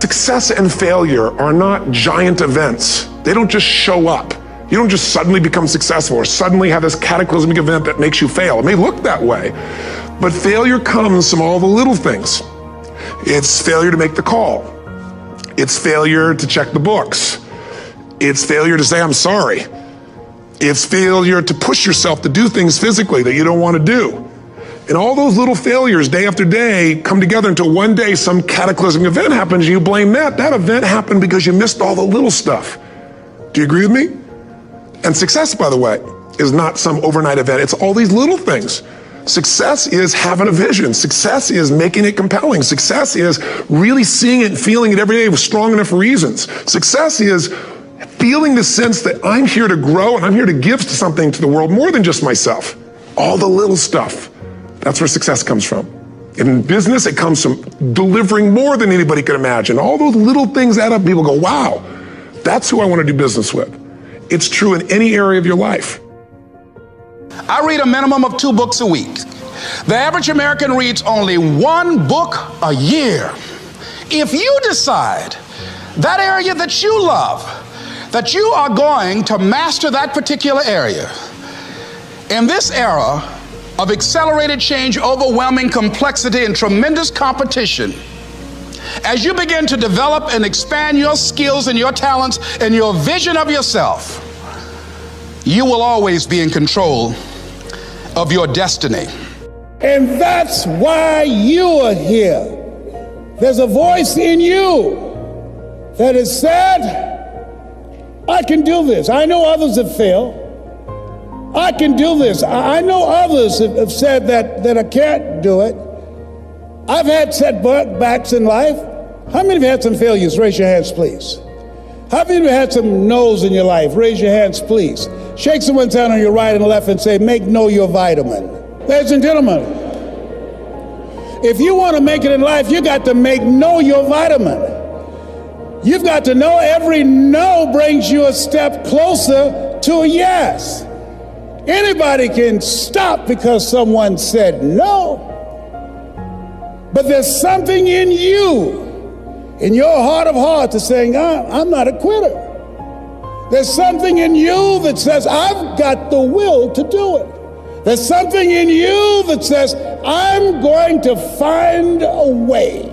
Success and failure are not giant events. They don't just show up. You don't just suddenly become successful or suddenly have this cataclysmic event that makes you fail. It may look that way, but failure comes from all the little things. It's failure to make the call. It's failure to check the books. It's failure to say, I'm sorry. It's failure to push yourself to do things physically that you don't want to do. And all those little failures day after day come together until one day some cataclysmic event happens and you blame that. That event happened because you missed all the little stuff. Do you agree with me? And success, by the way, is not some overnight event. It's all these little things. Success is having a vision. Success is making it compelling. Success is really seeing it and feeling it every day with strong enough reasons. Success is feeling the sense that I'm here to grow and I'm here to give something to the world more than just myself. All the little stuff. That's where success comes from. In business, it comes from delivering more than anybody could imagine. All those little things add up. People go, wow, that's who I want to do business with. It's true in any area of your life. I read a minimum of 2 books a week. The average American reads only 1 book a year. If you decide that area that you love, that you are going to master that particular area, in this era of accelerated change, overwhelming complexity, and tremendous competition, as you begin to develop and expand your skills and your talents and your vision of yourself, you will always be in control of your destiny. And that's why you are here. There's a voice in you that has said, I can do this. I know others have failed. I can do this. I know others have said that I can't do it. I've had setbacks in life. How many of you had some failures? Raise your hands, please. How many of you had some no's in your life? Raise your hands, please. Shake someone's hand on your right and left and say, make no your vitamin. Ladies and gentlemen, if you want to make it in life, you got to make no your vitamin. You've got to know every no brings you a step closer to a yes. Anybody can stop because someone said no. But there's something in you, in your heart of hearts, that's saying, I'm not a quitter. There's something in you that says, I've got the will to do it. There's something in you that says, I'm going to find a way.